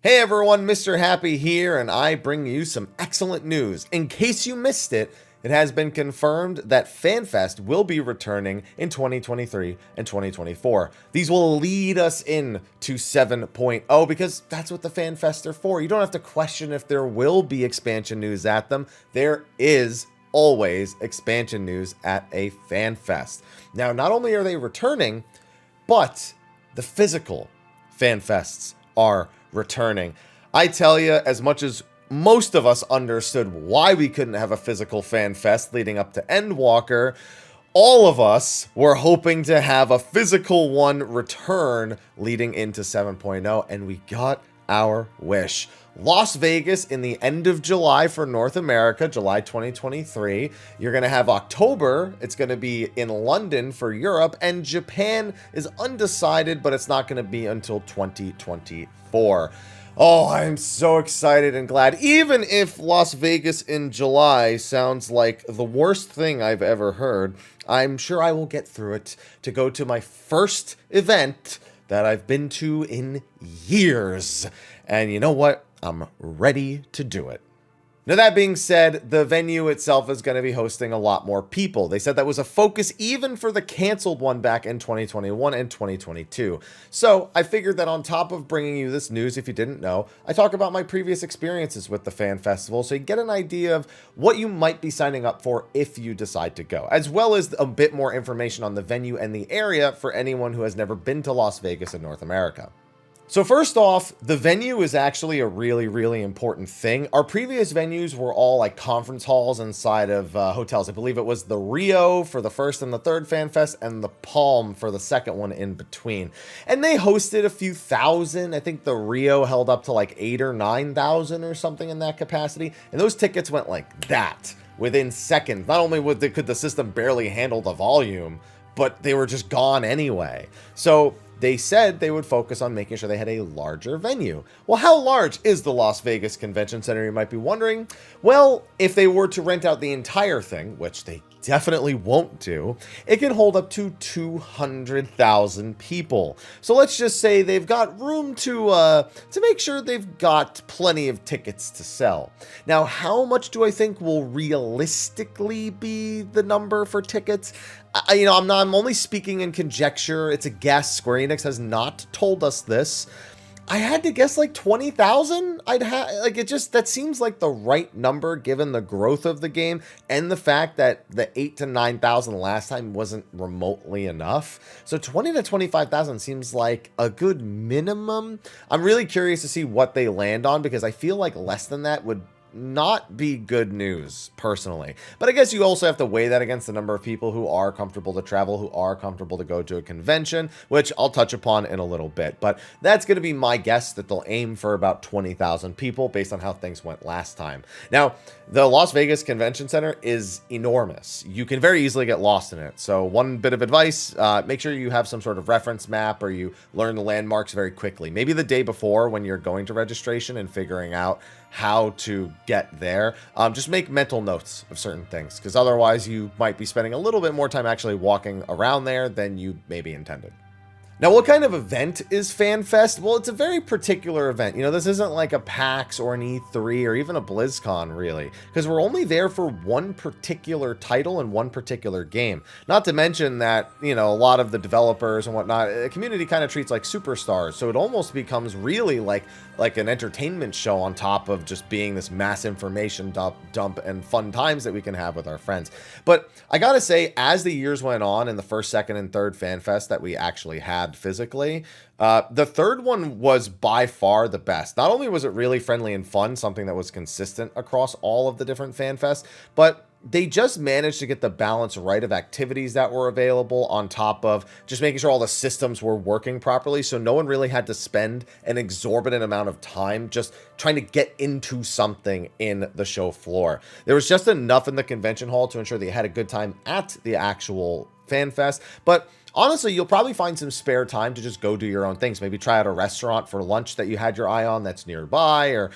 Hey everyone, Mr. Happy here, and I bring you some excellent news. In case you missed it, it has been confirmed that FanFest will be returning in 2023 and 2024. These will lead us in to 7.0 because that's what the FanFests are for. You don't have to question if there will be expansion news at them. There is always expansion news at a FanFest. Now, not only are they returning, but the physical FanFests are returning. I tell you, as much as most of us understood why we couldn't have a physical fan fest leading up to Endwalker, all of us were hoping to have a physical one return leading into 7.0, and we got our wish. Las Vegas in the end of July for North America, July 2023. You're going to have October. It's going to be in London for Europe, and Japan is undecided, but it's not going to be until 2024. Oh, I'm so excited and glad. Even if Las Vegas in July sounds like the worst thing I've ever heard, I'm sure I will get through it to go to my first event that I've been to in years. And you know what? I'm ready to do it. Now, that being said, the venue itself is going to be hosting a lot more people. They said that was a focus even for the canceled one back in 2021 and 2022. So I figured that on top of bringing you this news, if you didn't know, I talk about my previous experiences with the fan festival so you get an idea of what you might be signing up for if you decide to go, as well as a bit more information on the venue and the area for anyone who has never been to Las Vegas in North America. So first off, the venue is actually a really important thing. Our previous venues were all like conference halls inside of hotels. I believe it was the Rio for the first and the third Fan Fest and the Palm for the second one in between. And they hosted a few thousand. I think the Rio held up to like 8,000 or 9,000 or something in that capacity. And those tickets went like that within seconds. Not only could the system barely handle the volume, but they were just gone anyway. So they said they would focus on making sure they had a larger venue. Well, how large is the Las Vegas Convention Center, you might be wondering? Well, if they were to rent out the entire thing, which they definitely won't do, it can hold up to 200,000 people. So let's just say they've got room to make sure they've got plenty of tickets to sell. Now, how much do I think will realistically be the number for tickets? I'm only speaking in conjecture. It's a guess. Square Enix has not told us this. I had to guess like 20,000. That seems like the right number given the growth of the game and the fact that the 8,000 to 9,000 last time wasn't remotely enough. So 20 to 25,000 seems like a good minimum. I'm really curious to see what they land on because I feel like less than that would not be good news personally, but I guess you also have to weigh that against the number of people who are comfortable to travel, who are comfortable to go to a convention, which I'll touch upon in a little bit. But that's going to be my guess, that they'll aim for about 20,000 people based on how things went last time. Now, the Las Vegas Convention Center is enormous. You can very easily get lost in it. So one bit of advice, make sure you have some sort of reference map or you learn the landmarks very quickly. Maybe the day before when you're going to registration and figuring out how to get there. Just make mental notes of certain things, because otherwise you might be spending a little bit more time actually walking around there than you maybe intended. Now, what kind of event is FanFest? Well, it's a very particular event. This isn't like a PAX or an E3 or even a BlizzCon, really, because we're only there for one particular title and one particular game. Not to mention that, a lot of the developers and whatnot, the community kind of treats like superstars, so it almost becomes really like an entertainment show on top of just being this mass information dump and fun times that we can have with our friends. But I gotta say, as the years went on in the first, second, and third FanFest that we actually had physically, the third one was by far the best. Not only was it really friendly and fun, something that was consistent across all of the different FanFests, but they just managed to get the balance right of activities that were available on top of just making sure all the systems were working properly. So no one really had to spend an exorbitant amount of time just trying to get into something in the show floor. There was just enough in the convention hall to ensure that you had a good time at the actual FanFest, but honestly, you'll probably find some spare time to just go do your own things. Maybe try out a restaurant for lunch that you had your eye on that's nearby, or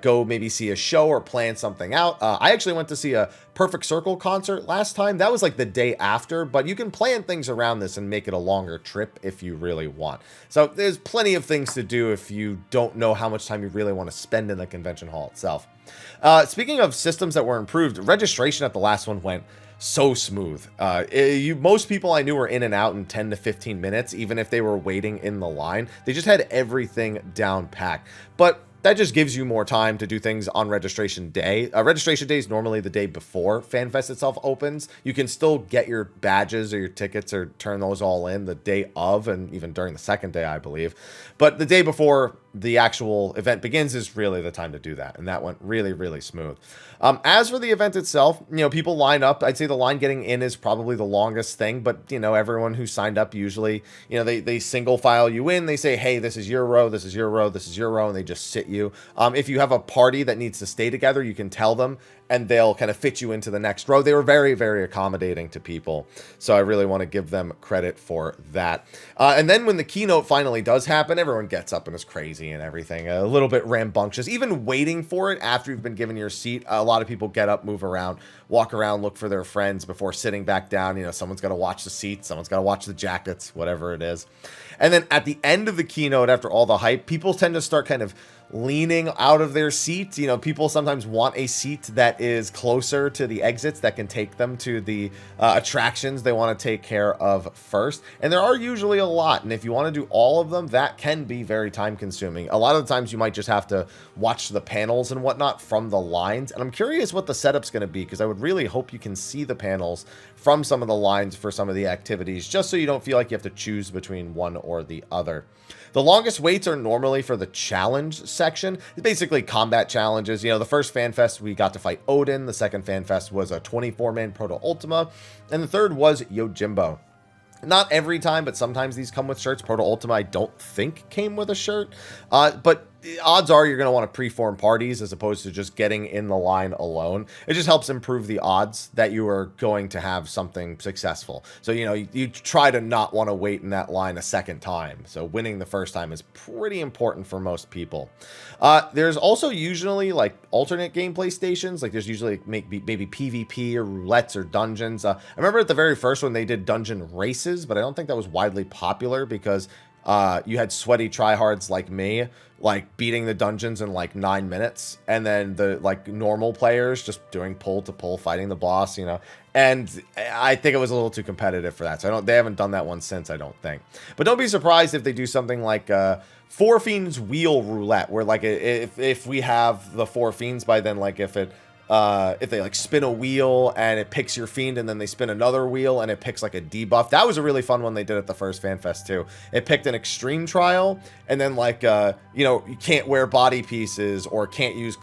go maybe see a show or plan something out. I actually went to see a Perfect Circle concert last time. That was like the day after, but you can plan things around this and make it a longer trip if you really want. So there's plenty of things to do if you don't know how much time you really want to spend in the convention hall itself. Speaking of systems that were improved, registration at the last one went so smooth. Most people I knew were in and out in 10 to 15 minutes, even if they were waiting in the line. They just had everything down packed. But that just gives you more time to do things on registration day. Registration day is normally the day before FanFest itself opens. You can still get your badges or your tickets or turn those all in the day of, and even during the second day, I believe. But the day before the actual event begins is really the time to do that. And that went really, really smooth. As for the event itself, people line up. I'd say the line getting in is probably the longest thing, but everyone who signed up usually, they single file you in. They say, hey, this is your row, this is your row, this is your row, and they just sit you. If you have a party that needs to stay together, you can tell them and they'll kind of fit you into the next row. They were very, very accommodating to people. So I really want to give them credit for that. And then when the keynote finally does happen, everyone gets up and is crazy and everything. A little bit rambunctious. Even waiting for it after you've been given your seat, a lot of people get up, move around, walk around, look for their friends before sitting back down. Someone's got to watch the seats, someone's got to watch the jackets, whatever it is. And then at the end of the keynote, after all the hype, people tend to start kind of leaning out of their seats. People sometimes want a seat that is closer to the exits that can take them to the attractions they want to take care of first. And there are usually a lot. And if you want to do all of them, that can be very time consuming. A lot of the times you might just have to watch the panels and whatnot from the lines. And I'm curious what the setup's going to be, because I would really hope you can see the panels from some of the lines for some of the activities, just so you don't feel like you have to choose between one or the other. The longest waits are normally for the challenge section. It's basically combat challenges. The first FanFest we got to fight Odin. The second FanFest was a 24-man Proto Ultima. And the third was Yojimbo. Not every time, but sometimes these come with shirts. Proto Ultima, I don't think, came with a shirt. But odds are you're going to want to pre-form parties as opposed to just getting in the line alone. It just helps improve the odds that you are going to have something successful. So, you try to not want to wait in that line a second time. So winning the first time is pretty important for most people. There's also usually like alternate gameplay stations. Like there's usually maybe PvP or roulettes or dungeons. I remember at the very first one they did dungeon races, but I don't think that was widely popular because you had sweaty tryhards like me, like beating the dungeons in like 9 minutes, and then the like normal players just doing pull to pull, fighting the boss, and I think it was a little too competitive for that. So they haven't done that one since, I don't think. But don't be surprised if they do something like Four Fiends Wheel Roulette, where like if we have the Four Fiends by then, like if they like spin a wheel and it picks your fiend, and then they spin another wheel and it picks like a debuff. That was a really fun one they did at the first FanFest too. It picked an extreme trial, and then like you can't wear body pieces or can't use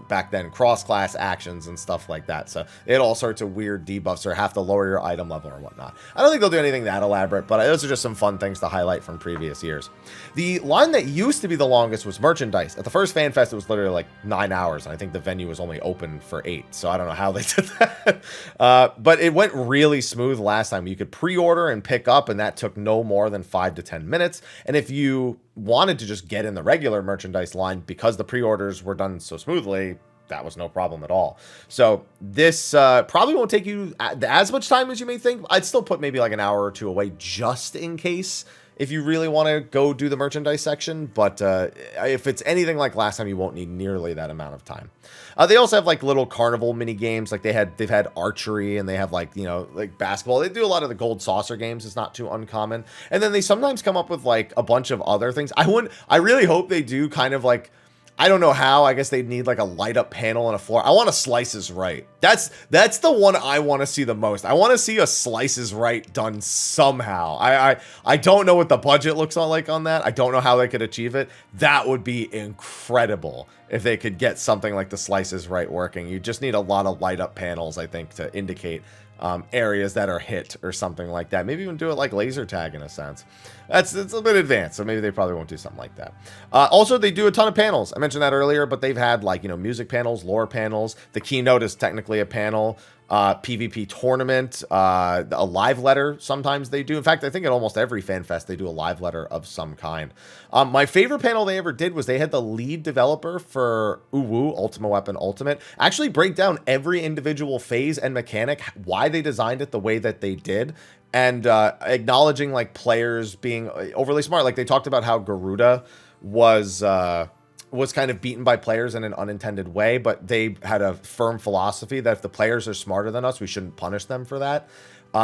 back then cross-class actions and stuff like that. So they had all sorts of weird debuffs or have to lower your item level or whatnot. I don't think they'll do anything that elaborate, but those are just some fun things to highlight from previous years. The line that used to be the longest was merchandise. At the first FanFest, it was literally like 9 hours, and I think the venue was only open for 8, so I don't know how they did that. But it went really smooth last time. You could pre-order and pick up, and that took no more than 5 to 10 minutes. And if you wanted to just get in the regular merchandise line, because the pre-orders were done so smoothly, that was no problem at all. So this probably won't take you as much time as you may think. I'd still put maybe like an hour or two away just in case, if you really want to go do the merchandise section. But if it's anything like last time, you won't need nearly that amount of time. They also have like little carnival mini games. Like they've had archery, and they have like, like basketball. They do a lot of the gold saucer games. It's not too uncommon. And then they sometimes come up with like a bunch of other things. I really hope they do kind of like, I don't know how. I guess they'd need like a light up panel and a floor. I want a Slices Right. That's the one I want to see the most. I want to see a Slices Right done somehow. I don't know what the budget looks like on that. I don't know how they could achieve it. That would be incredible if they could get something like the Slices Right working. You just need a lot of light up panels, I think, to indicate areas that are hit or something like that. Maybe even do it like laser tag in a sense. It's a bit advanced, so maybe they probably won't do something like that. Also, they do a ton of panels. I mentioned that earlier, but they've had like, music panels, lore panels. The keynote is technically a panel. PvP tournament, a live letter. Sometimes they do. In fact, I think at almost every FanFest they do a live letter of some kind. My favorite panel they ever did was they had the lead developer for Uwu Ultima Weapon Ultimate actually break down every individual phase and mechanic, why they designed it the way that they did, and acknowledging like players being overly smart. Like they talked about how Garuda was kind of beaten by players in an unintended way, but they had a firm philosophy that if the players are smarter than us, we shouldn't punish them for that.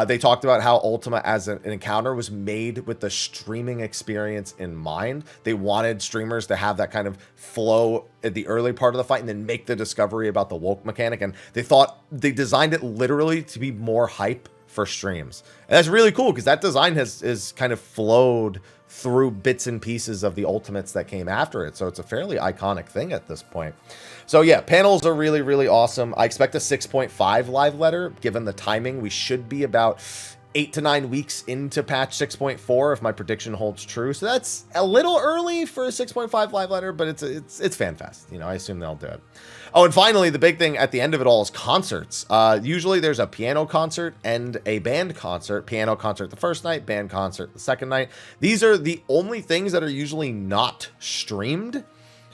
They talked about how Ultima as an encounter was made with the streaming experience in mind. They wanted streamers to have that kind of flow at the early part of the fight and then make the discovery about the woke mechanic. And they designed it literally to be more hype for streams. And that's really cool because that design is kind of flowed through bits and pieces of the ultimates that came after it. So it's a fairly iconic thing at this point. So yeah, panels are really, really awesome. I expect a 6.5 live letter. Given the timing, we should be about 8 to 9 weeks into patch 6.4 if my prediction holds true. So that's a little early for a 6.5 live letter, but it's FanFest. You know, I assume they'll do it. Oh, and finally, the big thing at the end of it all is concerts. Usually there's a piano concert and a band concert. Piano concert the first night, band concert the second night. These are the only things that are usually not streamed.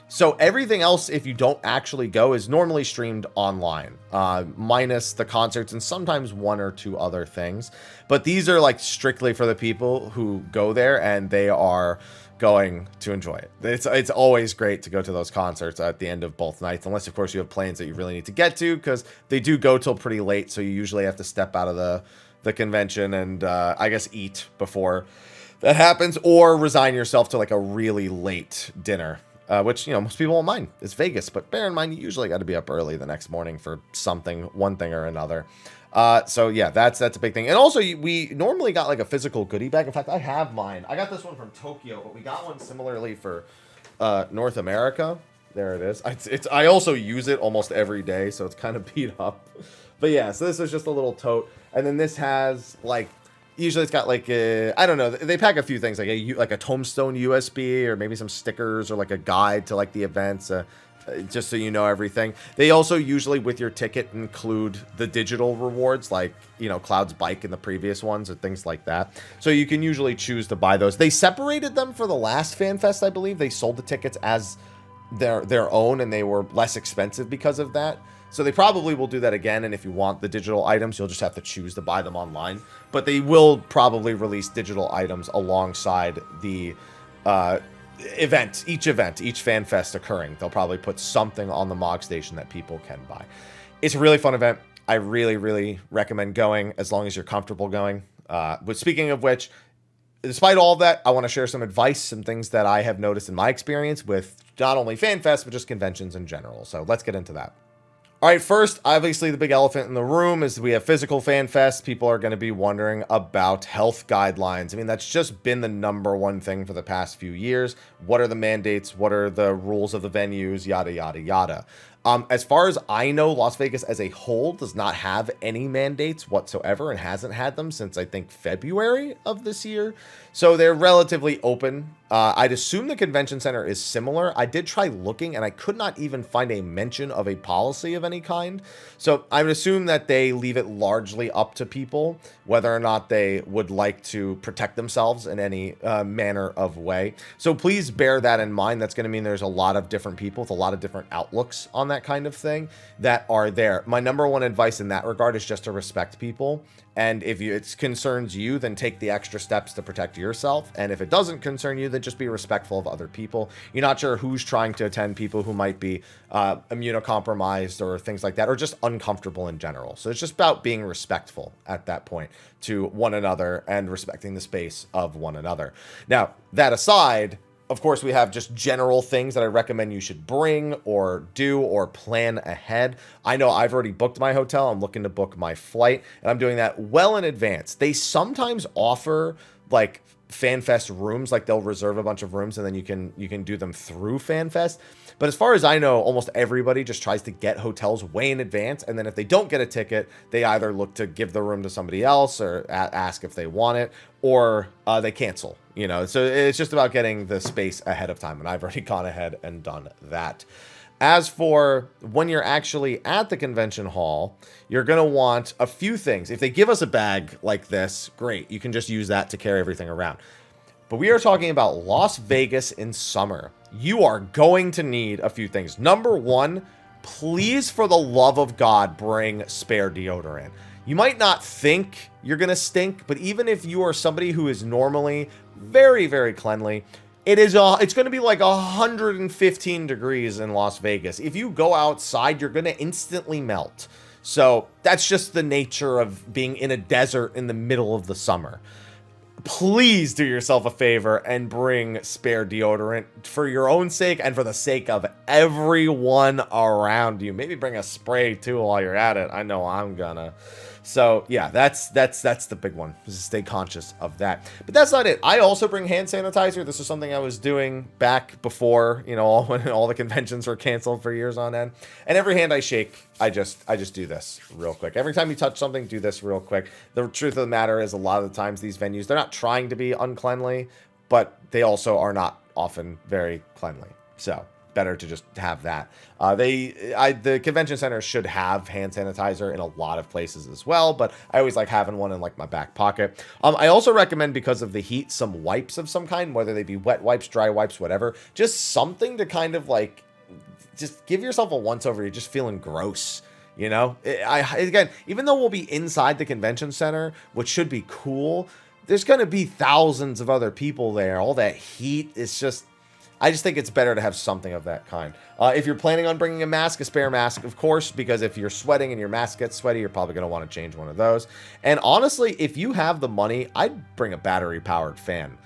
So everything else, if you don't actually go, is normally streamed online, minus the concerts and sometimes one or two other things. But these are like strictly for the people who go there and they are going to enjoy it. It's always great to go to those concerts at the end of both nights, unless of course you have planes that you really need to get to, because they do go till pretty late. So you usually have to step out of the convention and I guess eat before that happens, or resign yourself to like a really late dinner. Which, you know, most people won't mind. It's Vegas, but bear in mind, you usually got to be up early the next morning for something, one thing or another. So yeah, that's a big thing. And also, we normally got like a physical goodie bag. In fact, I have mine. I got this one from Tokyo, but we got one similarly for North America. There it is. I also use it almost every day, so it's kind of beat up. But yeah, so this is just a little tote, and then this has like. Usually it's got like I don't know, they pack a few things like a tombstone USB or maybe some stickers or like a guide to like the events, just so you know everything. They also usually with your ticket include the digital rewards, like, you know, Cloud's bike in the previous ones or things like that. So you can usually choose to buy those. They separated them for the last FanFest, I believe. They sold the tickets as their own and they were less expensive because of that. So they probably will do that again, and if you want the digital items, you'll just have to choose to buy them online. But they will probably release digital items alongside the event, each FanFest occurring. They'll probably put something on the MOG station that people can buy. It's a really fun event. I really, really recommend going as long as you're comfortable going. But speaking of which, despite all of that, I want to share some advice, some things that I have noticed in my experience with not only FanFest, but just conventions in general. So let's get into that. All right, first, obviously the big elephant in the room is we have physical FanFest. People are going to be wondering about health guidelines. I mean, that's just been the #1 thing for the past few years. What are the mandates? What are the rules of the venues? Yada, yada, yada. As far as I know, Las Vegas as a whole does not have any mandates whatsoever and hasn't had them since, I think, February of this year. So they're relatively open. I'd assume the convention center is similar. I did try looking and I could not even find a mention of a policy of any kind. So I would assume that they leave it largely up to people whether or not they would like to protect themselves in any manner of way. So please bear that in mind. That's going to mean there's a lot of different people with a lot of different outlooks on that kind of thing that are there. My #1 advice in that regard is just to respect people. And if it concerns you, then take the extra steps to protect yourself. And if it doesn't concern you, then just be respectful of other people. You're not sure who's trying to attend, people who might be immunocompromised or things like that, or just uncomfortable in general. So it's just about being respectful at that point to one another and respecting the space of one another. Now, that aside, of course, we have just general things that I recommend you should bring or do or plan ahead. I know I've already booked my hotel. I'm looking to book my flight, and I'm doing that well in advance. They sometimes offer like FanFest rooms, like they'll reserve a bunch of rooms and then you can do them through FanFest. But as far as I know, almost everybody just tries to get hotels way in advance. And then if they don't get a ticket, they either look to give the room to somebody else or ask if they want it, or they cancel, you know. So it's just about getting the space ahead of time. And I've already gone ahead and done that. As for when you're actually at the convention hall, you're going to want a few things. If they give us a bag like this, great. You can just use that to carry everything around. But we are talking about Las Vegas in summer. You are going to need a few things. Number one, please, for the love of God, bring spare deodorant. You might not think you're going to stink, but even if you are somebody who is normally very, very cleanly, it's going to be like 115 degrees in Las Vegas. If you go outside, you're going to instantly melt. So that's just the nature of being in a desert in the middle of the summer. Please do yourself a favor and bring spare deodorant for your own sake and for the sake of everyone around you. Maybe bring a spray too while you're at it. I know I'm gonna. So yeah, that's the big one. Just stay conscious of that. But that's not it. I also bring hand sanitizer. This is something I was doing back before, you know, when all the conventions were canceled for years on end. And every hand I shake, I just do this real quick. Every time you touch something, do this real quick. The truth of the matter is, a lot of the times these venues, they're not trying to be uncleanly, but they also are not often very cleanly. So better to just have that. The convention center should have hand sanitizer in a lot of places as well, but I always like having one in like my back pocket. I also recommend, because of the heat, some wipes of some kind, whether they be wet wipes, dry wipes, whatever, just something to kind of like, just give yourself a once over. You're just feeling gross. You know, again, even though we'll be inside the convention center, which should be cool, there's going to be thousands of other people there. All that heat is just, I just think it's better to have something of that kind. If you're planning on bringing a spare mask, of course, because if you're sweating and your mask gets sweaty, you're probably going to want to change one of those. And honestly, if you have the money, I'd bring a battery-powered fan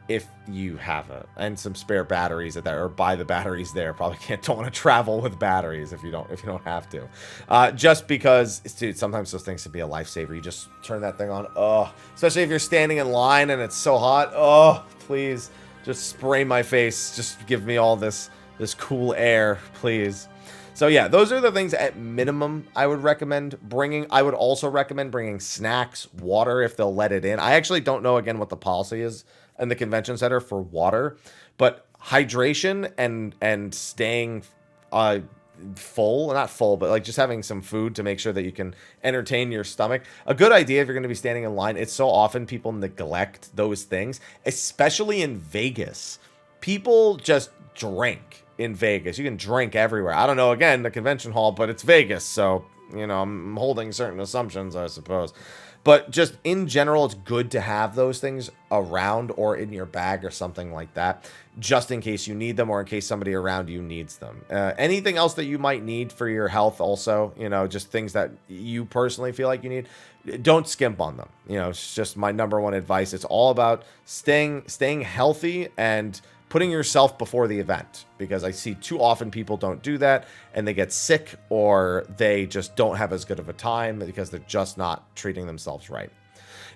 if you have it, and some spare batteries at that, or buy the batteries there. Probably don't want to travel with batteries if you don't have to. Just because, dude, sometimes those things can be a lifesaver. You just turn that thing on. Oh, especially if you're standing in line and it's so hot. Oh, please. Just spray my face. Just give me all this cool air, please. So yeah, those are the things at minimum I would recommend bringing. I would also recommend bringing snacks, water if they'll let it in. I actually don't know, again, what the policy is in the convention center for water, but hydration and staying not full, but like just having some food to make sure that you can entertain your stomach. A good idea if you're going to be standing in line. It's so often people neglect those things, especially in Vegas. People just drink in Vegas. You can drink everywhere. I don't know, again, the convention hall, but it's Vegas, so, you know, I'm holding certain assumptions, I suppose. But just in general, it's good to have those things around or in your bag or something like that, just in case you need them or in case somebody around you needs them. Anything else that you might need for your health also, you know, just things that you personally feel like you need, don't skimp on them. You know, it's just my number one advice. It's all about staying healthy and putting yourself before the event, because I see too often people don't do that and they get sick, or they just don't have as good of a time because they're just not treating themselves right.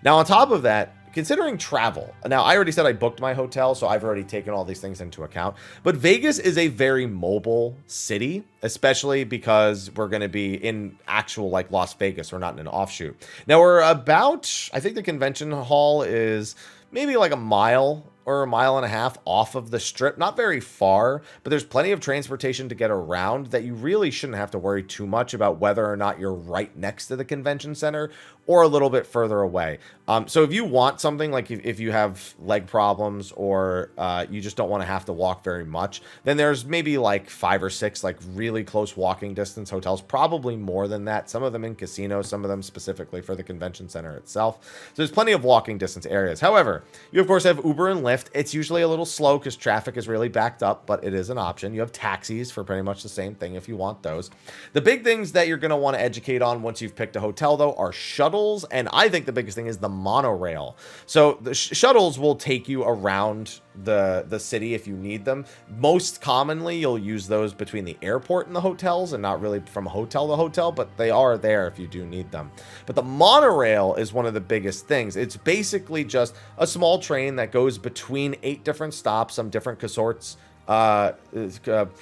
Now, on top of that, considering travel, now I already said I booked my hotel, so I've already taken all these things into account, but Vegas is a very mobile city, especially because we're going to be in actual like Las Vegas. We're not in an offshoot. Now we're about, I think the convention hall is maybe like a mile or a mile and a half off of the strip. Not very far, but there's plenty of transportation to get around that you really shouldn't have to worry too much about whether or not you're right next to the convention center or a little bit further away. So if you want something, like if you have leg problems or you just don't want to have to walk very much, then there's maybe like 5 or 6 like really close walking distance hotels, probably more than that. Some of them in casinos, some of them specifically for the convention center itself. So there's plenty of walking distance areas. However, you of course have Uber and Lyft. It's usually a little slow because traffic is really backed up, but it is an option. You have taxis for pretty much the same thing if you want those. The big things that you're going to want to educate on once you've picked a hotel, though, are shuttles, and I think the biggest thing is the monorail. So the shuttles will take you around the city if you need them. Most commonly, you'll use those between the airport and the hotels, and not really from hotel to hotel, but they are there if you do need them. But the monorail is one of the biggest things. It's basically just a small train that goes between 8 different stops, some different consorts.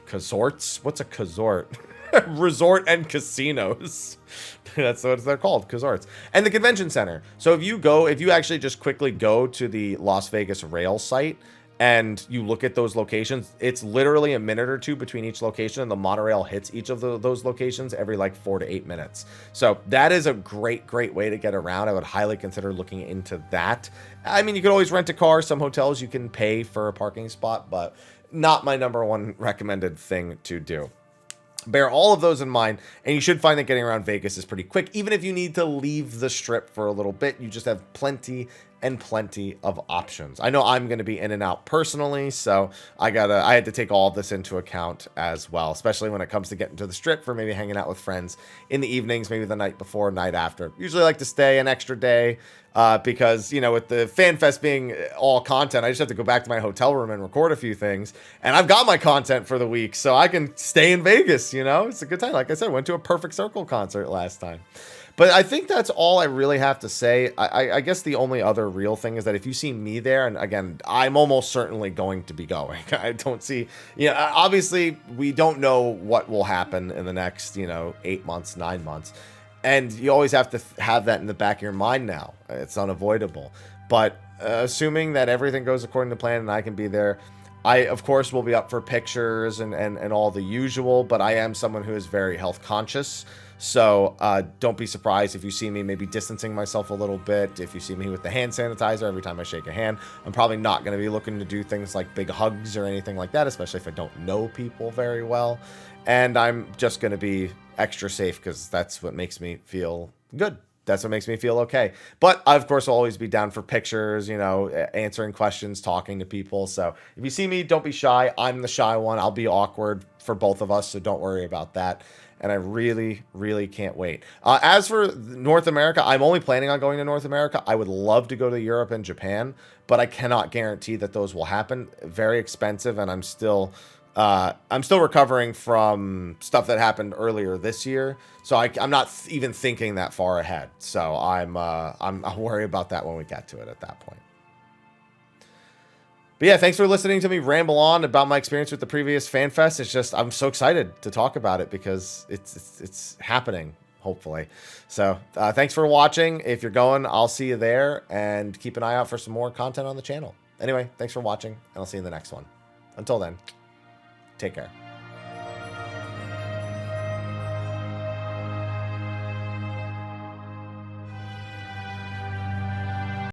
Consorts? What's a consort? Resort and casinos. That's what they're called, consorts. And the convention center. So if you actually just quickly go to the Las Vegas rail site and you look at those locations, it's literally a minute or two between each location, and the monorail hits each of those locations every like 4 to 8 minutes. So that is a great way to get around. I would highly consider looking into that. I mean, you could always rent a car. Some hotels you can pay for a parking spot, but not my number one recommended thing to do. Bear all of those in mind, and you should find that getting around Vegas is pretty quick. Even if you need to leave the strip for a little bit, you just have plenty and plenty of options. I know I'm going to be in and out personally, so I had to take all of this into account as well, especially when it comes to getting to the strip for maybe hanging out with friends in the evenings, maybe the night before, night after. Usually like to stay an extra day because, you know, with the FanFest being all content, I just have to go back to my hotel room and record a few things, and I've got my content for the week, so I can stay in Vegas, you know? It's a good time. Like I said, I went to a Perfect Circle concert last time. But I think that's all I really have to say. I guess the only other real thing is that if you see me there, and again, I'm almost certainly going to be going. I don't see, you know, obviously we don't know what will happen in the next, you know, 8 months, 9 months. And you always have to have that in the back of your mind now. It's unavoidable. But assuming that everything goes according to plan and I can be there, I, of course, will be up for pictures and all the usual, but I am someone who is very health conscious. So don't be surprised if you see me maybe distancing myself a little bit. If you see me with the hand sanitizer every time I shake a hand, I'm probably not going to be looking to do things like big hugs or anything like that, especially if I don't know people very well. And I'm just going to be extra safe because that's what makes me feel good. That's what makes me feel okay. But I, of course, will always be down for pictures, you know, answering questions, talking to people. So if you see me, don't be shy. I'm the shy one. I'll be awkward for both of us, so don't worry about that. And I really can't wait. As for North America, I'm only planning on going to North America. I would love to go to Europe and Japan, but I cannot guarantee that those will happen. Very expensive, and I'm still recovering from stuff that happened earlier this year, so I'm not even thinking that far ahead. So I'll worry about that when we get to it at that point. But yeah, thanks for listening to me ramble on about my experience with the previous FanFest. It's just, I'm so excited to talk about it because it's happening, hopefully. So thanks for watching. If you're going, I'll see you there, and keep an eye out for some more content on the channel. Anyway, thanks for watching, and I'll see you in the next one. Until then, take care.